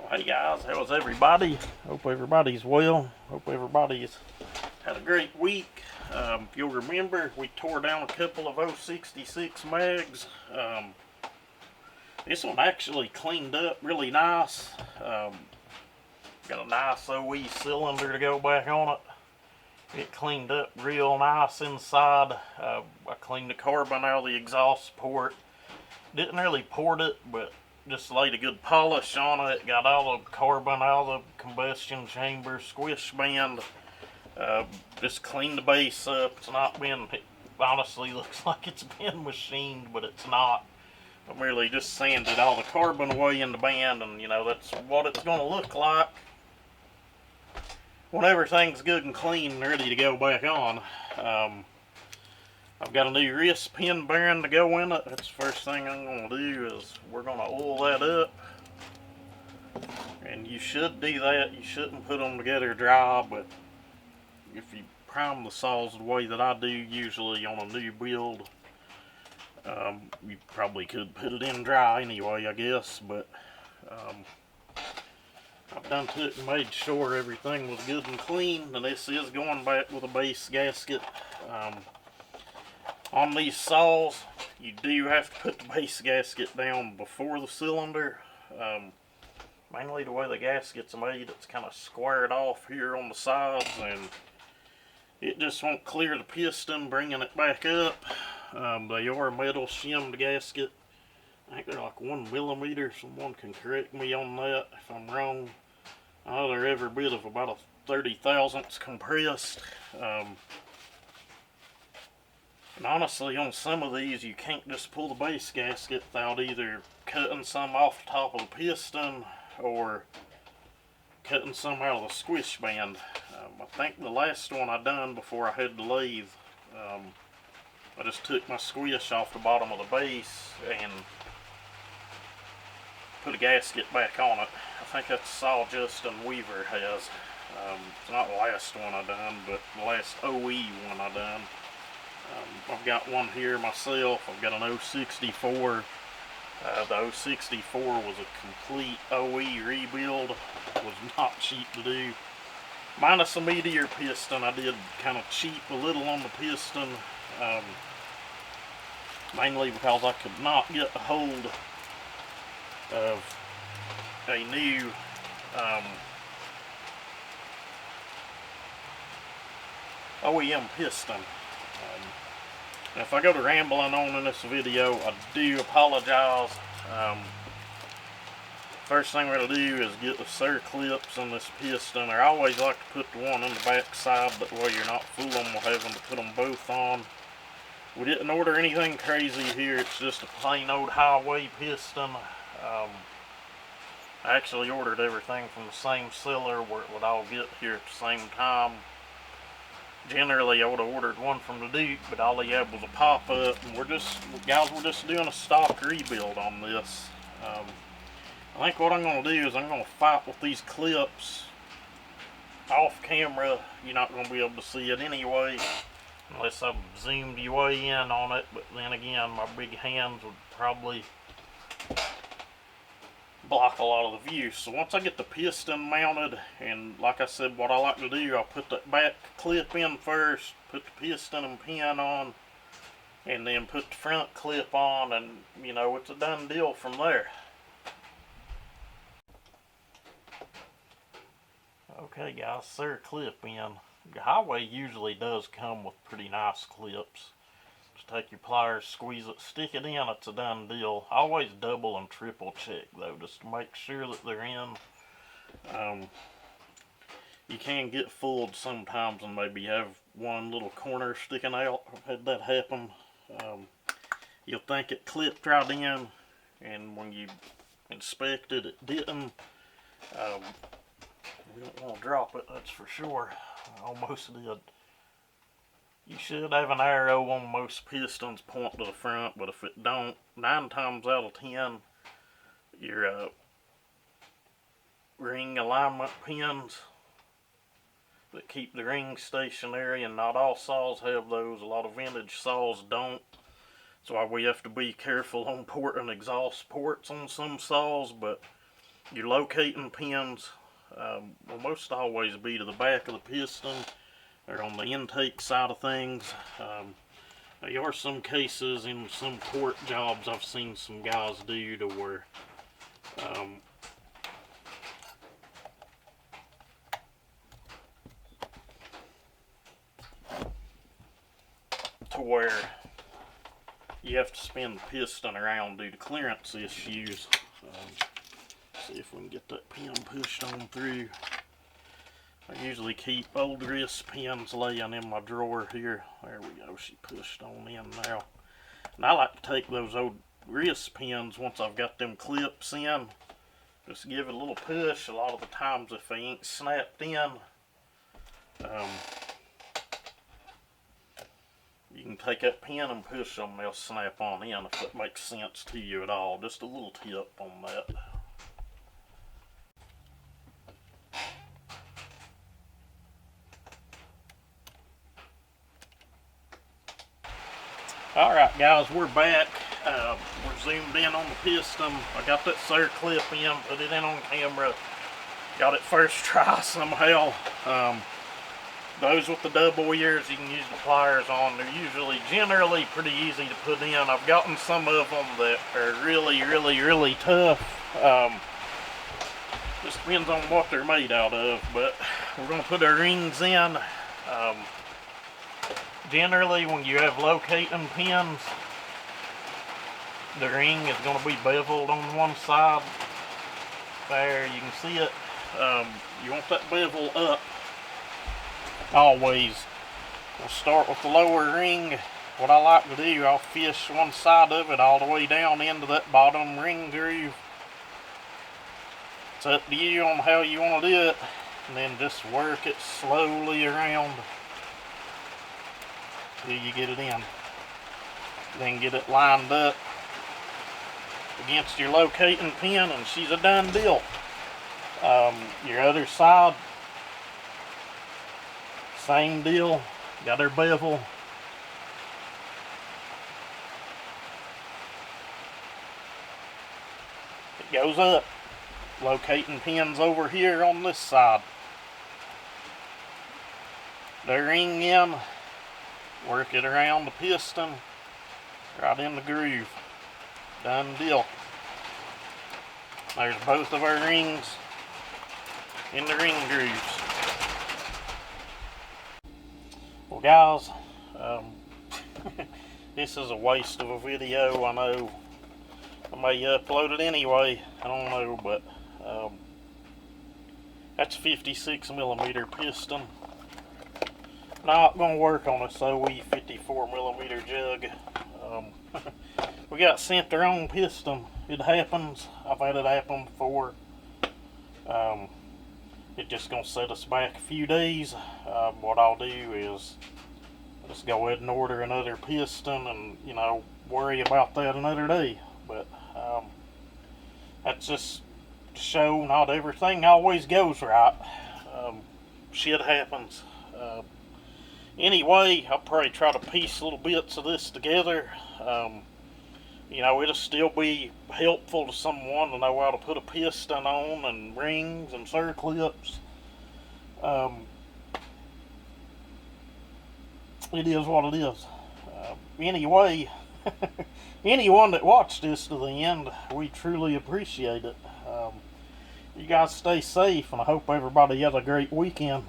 Hey guys, how's everybody? Hope everybody's well. Hope everybody's had a great week. If you'll remember, we tore down a couple of 066 mags. This one actually cleaned up really nice. Got a nice OE cylinder to go back on it. It cleaned up real nice inside. I cleaned the carbon out of the exhaust port. Didn't really port it, but just laid a good polish on it. Got all the carbon out of the combustion chamber, squish band. Just cleaned the base up. It's not been, it honestly looks like it's been machined, but it's not. I merely just sanded all the carbon away in the band, and that's what it's going to look like when everything's good and clean and ready to go back on. I've got a new wrist pin bearing to go in it. That's the first thing I'm going to do is we're going to oil that up. And you should do that. You shouldn't put them together dry, but if you prime the saws the way that I do usually on a new build, you probably could put it in dry anyway, I guess. But I've done it and made sure everything was good and clean. And this is going back with a base gasket. On these saws, you do have to put the base gasket down before the cylinder. Mainly the way the gasket's made, it's kind of squared off here on the sides, and it just won't clear the piston bringing it back up. They are metal shimmed gasket. I think they're like 1 millimeter. Someone can correct me on that if I'm wrong. I know they're every bit of about a 30 thousandths compressed. And honestly, on some of these, you can't just pull the base gasket without either cutting some off the top of the piston or cutting some out of the squish band. I think the last one I done before I had the lathe, I just took my squish off the bottom of the base and put a gasket back on it. I think that's Saw Justin Weaver has. It's not the last one I done, but the last OE one I done. I've got one here myself. I've got an 064. The 064 was a complete OE rebuild. It was not cheap to do. Minus a meteor piston, I did kind of cheap a little on the piston. Mainly because I could not get a hold of a new OEM piston. If I go to rambling on in this video, I do apologize. First thing we're going to do is get the circlips in this piston. I always like to put the one on the back side, that way you're not fooling with having to put them both on. We didn't order anything crazy here, it's just a plain old highway piston. I actually ordered everything from the same seller where it would all get here at the same time. Generally, I would have ordered one from the Duke, but all he had was a pop-up, and we're just doing a stock rebuild on this. I think what I'm going to do is I'm going to fight with these clips off camera. You're not going to be able to see it anyway, unless I've zoomed you way in on it, but then again, my big hands would probably block a lot of the view. So once I get the piston mounted, and like I said, what I like to do, I'll put that back clip in first, put the piston and pin on, and then put the front clip on, and it's a done deal from there. Okay guys, third clip in. The highway usually does come with pretty nice clips. Just take your pliers, squeeze it, stick it in, it's a done deal. Always double and triple check though, just to make sure that they're in. You can get fooled sometimes and maybe have one little corner sticking out. I've had that happen. You'll think it clipped right in, and when you inspect it, it didn't. We don't want to drop it, that's for sure. I almost did. You should have an arrow on most pistons point to the front, but if it don't, 9 times out of 10, your ring alignment pins that keep the ring stationary, and not all saws have those. A lot of vintage saws don't. That's why we have to be careful on porting exhaust ports on some saws, but your locating pins will most always be to the back of the piston or on the intake side of things. There are some cases in some torque jobs I've seen some guys do to where you have to spin the piston around due to clearance issues. See if we can get that pin pushed on through. I usually keep old wrist pins laying in my drawer here. There we go, she pushed on in now. And I like to take those old wrist pins once I've got them clips in. Just give it a little push. A lot of the times if they ain't snapped in, you can take that pin and push them, they'll snap on in if that makes sense to you at all. Just a little tip on that. Alright guys, we're back. We're zoomed in on the piston. I got that circlip in, put it in on camera. Got it first try somehow. Those with the double ears, you can use the pliers on. They're generally pretty easy to put in. I've gotten some of them that are really tough. Just depends on what they're made out of, but we're going to put our rings in. Generally, when you have locating pins, the ring is going to be beveled on one side. There, you can see it. You want that bevel up. Always. We'll start with the lower ring. What I like to do, I'll fish one side of it all the way down into that bottom ring groove. It's up to you on how you want to do it, and then just work it slowly around till you get it in. Then get it lined up against your locating pin, and she's a done deal. Your other side, same deal. Got her bevel. It goes up. Locating pins over here on this side. The ring in. Work it around the piston. Right in the groove. Done deal. There's both of our rings in the ring grooves. Well guys, this is a waste of a video, I know. I may upload it anyway, I don't know, but that's a 56mm piston. Not going to work on this OE 54mm jug. We got sent the wrong piston. It happens. I've had it happen before. It's just going to set us back a few days. What I'll do is just go ahead and order another piston and, you know, worry about that another day. But that's just to show not everything always goes right. Shit happens. Anyway, I'll probably try to piece little bits of this together. You know, it'll still be helpful to someone to know how to put a piston on and rings and circlips. It is what it is. Anyway, anyone that watched this to the end, we truly appreciate it. You guys stay safe, and I hope everybody has a great weekend.